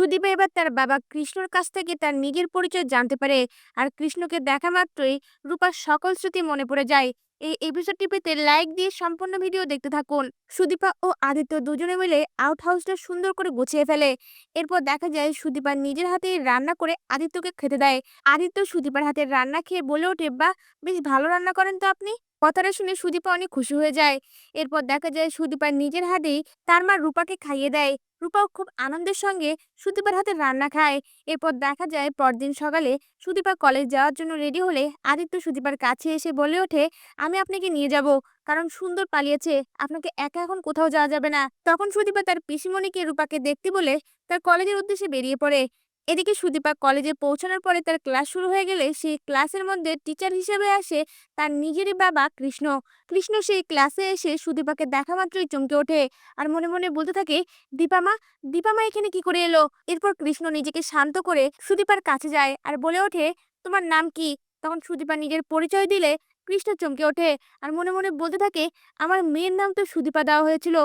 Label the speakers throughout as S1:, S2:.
S1: সুদীপা এবার তার বাবা কৃষ্ণর কাছ থেকে তার নিজের পরিচয় জানতে পারে। আর কৃষ্ণকে দেখা মাত্রই রূপার সকল স্মৃতি মনে পড়ে যায়। এই এপিসোডটি পেতে লাইক দিয়ে সম্পূর্ণ ভিডিও দেখতে থাকুন। সুদীপা ও আদিত্য দুজনে মিলে আউট হাউসটা সুন্দর করে গুছিয়ে ফেলে। এরপর দেখা যায় সুদীপা নিজের হাতে রান্না করে আদিত্যকে খেতে দেয়। আদিত্য সুদীপার হাতের রান্না খেয়ে বলে ওঠে, বাহ, বেশ ভালো রান্না করেন তো আপনি। কথাটা শুনে সুদীপা অনেক খুশি হয়ে যায়। এরপর দেখা যায় সুদীপা নিজের হাতেই তার মা রূপাকে খাইয়ে দেয়। রূপাও খুব আনন্দের সঙ্গে সুদীপার হাতে রান্না খায়। এরপর দেখা যায় পরদিন সকালে সুদীপা কলেজ যাওয়ার জন্য রেডি হলে আদিত্য সুদীপার কাছে এসে বলে ওঠে, আমি আপনাকে নিয়ে যাব, কারণ সুন্দর পালিয়েছে, আপনাকে একা এখন কোথাও যাওয়া যাবে না। তখন সুদীপা তার পিসিমণিকে রূপাকে দেখতে বলে তার কলেজের উদ্দেশ্যে বেরিয়ে পড়ে। এদিকে সুদীপা কলেজে পৌঁছানোর পরে তার ক্লাস শুরু হয়ে গেলে সেই ক্লাসের মধ্যে টিচার হিসেবে আসে তার নিজেরই বাবা কৃষ্ণ। কৃষ্ণ সেই ক্লাসে এসে সুদীপাকে দেখা মাত্রই চমকে ওঠে আর মনে মনে বলতে থাকে, দীপামা, দীপামা এখানে কি করে এলো। এরপর কৃষ্ণ নিজেকে শান্ত করে সুদীপার কাছে যায় আর বলে ওঠে, তোমার নাম কি। তখন সুদীপা নিজের পরিচয় দিলে কৃষ্ণ চমকে ওঠে আর মনে মনে বলতে থাকে, আমার মেয়ের নাম তো সুদীপা দেওয়া হয়েছিল,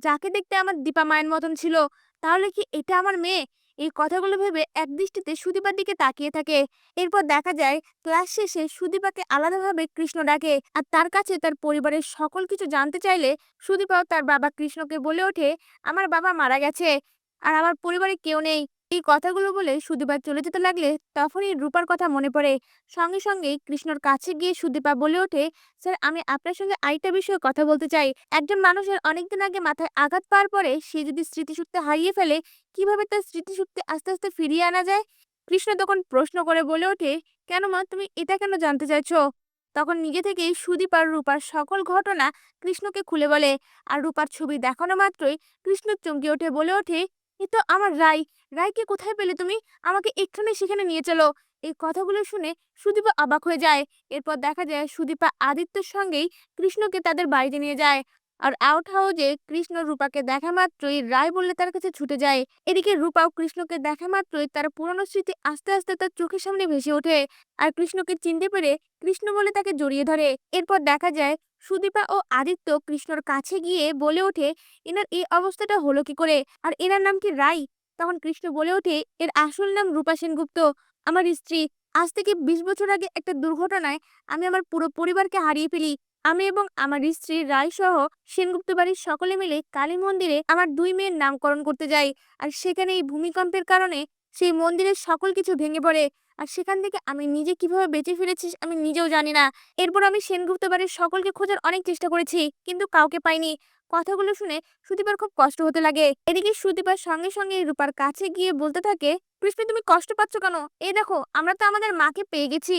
S1: যাকে দেখতে আমার দীপা মায়ের মতন ছিল, তাহলে কি এটা আমার মেয়ে। এই কথাগুলো ভেবে একদৃষ্টিতে সুদীপার দিকে তাকিয়ে থাকে। এরপর দেখা যায় ক্লাস শেষে সুদীপাকে আলাদাভাবে কৃষ্ণ ডাকে আর তার কাছে তার পরিবারের সকল কিছু জানতে চাইলে সুদীপাও তার বাবা কৃষ্ণকে বলে ওঠে, আমার বাবা মারা গেছে আর আমার পরিবারে কেউ নেই। এই কথাগুলো বলে সুদীপা চলে যেতে লাগলে তখনই রূপার কথা মনে পড়ে। সঙ্গে সঙ্গেই কৃষ্ণর কাছে গিয়ে সুদীপা বলে ওঠে, স্যার, আমি আপনার সঙ্গে আরেকটা বিষয়ে কথা বলতে চাই। একজন মানুষের অনেকদিন আগে মাথায় আঘাত পাওয়ার পরে সে যদি স্মৃতিশক্তি হারিয়ে ফেলে, কিভাবে তার স্মৃতিশক্তি আস্তে আস্তে ফিরিয়ে আনা যায়। কৃষ্ণ তখন প্রশ্ন করে বলে ওঠে, কেন মা, তুমি এটা কেন জানতে চাইছো। তখন নিজে থেকেই সুদীপ আর রূপার সকল ঘটনা কৃষ্ণকে খুলে বলে। আর রূপার ছবি দেখানো মাত্রই কৃষ্ণ চমকে ওঠে, বলে ওঠে, এ তো আমার রাই। রাইকে কোথায় পেলে তুমি, আমাকে এক্ষুনি সেখানে নিয়ে চলো। এই কথাগুলো শুনে সুদীপা অবাক হয়ে যায়। এরপর দেখা যায় সুদীপা আদিত্যর সঙ্গেই কৃষ্ণকে তাদের বাড়িতে নিয়ে যায়। আর আউট হাউসে কৃষ্ণ রূপাকে দেখা মাত্রই রায় বললে তার কাছে ছুটে যায়। এদিকে রূপাও কৃষ্ণকে দেখা মাত্রই তার পুরনো স্মৃতি আস্তে আস্তে তার চোখের সামনে ভেসে ওঠে। আর কৃষ্ণকে চিনতে পেরে কৃষ্ণ বলে তাকে জড়িয়ে ধরে। এরপর দেখা যায় সুদীপা ও আদিত্য কৃষ্ণর কাছে গিয়ে বলে ওঠে, এনার এই অবস্থাটা হলো কি করে, আর এনার নাম কি রাই। তখন কৃষ্ণ বলে ওঠে, এর আসল নাম রূপা সেনগুপ্ত, আমার স্ত্রী। আজ থেকে 20 বছর আগে একটা দুর্ঘটনায় আমি আমার পুরো পরিবারকে হারিয়ে ফেলি। আমি এবং আমার স্ত্রী রায় সহ সেনগুপ্ত বাড়ির সকলে মিলে কালী মন্দিরে আমার 2 মেয়ের নামকরণ করতে যাই। আর সেখানে এই ভূমিকম্পের কারণে সেই মন্দিরের সকল কিছু ভেঙে পড়ে। আর সেখান থেকে আমি নিজে কিভাবে বেঁচে ফিরেছি আমি নিজেও জানি না। এরপর আমি সেনগুপ্ত বাড়ির সকলকে খোঁজার অনেক চেষ্টা করেছি, কিন্তু কাউকে পাইনি। কথাগুলো শুনে সুদীপার খুব কষ্ট হতে লাগে। এদিকে সুদীপার সঙ্গে সঙ্গে রূপার কাছে গিয়ে বলতে থাকে, কৃষ্ণ, তুমি কষ্ট পাচ্ছ কেন, এই দেখো আমরা তো আমাদের মাকে পেয়ে গেছি।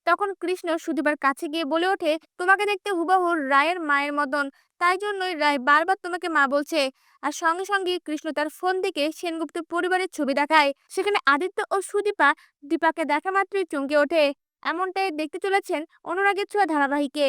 S1: তখন কৃষ্ণ সুদীপার কাছে গিয়ে বলে ওঠে, তোমাকে দেখতে হুবহু রায়ের মায়ের মতন, তাই জন্যই রায় বারবার তোমাকে মা বলছে। আর সঙ্গে সঙ্গে কৃষ্ণ তার ফোন থেকে সেনগুপ্ত পরিবারের ছবি দেখায়। সেখানে আদিত্য ও সুদীপা দীপাকে দেখা মাত্রই চমকে ওঠে। এমনটাই দেখতে চলেছেন অনুরাগের ছোঁয়া ধারাবাহিকে।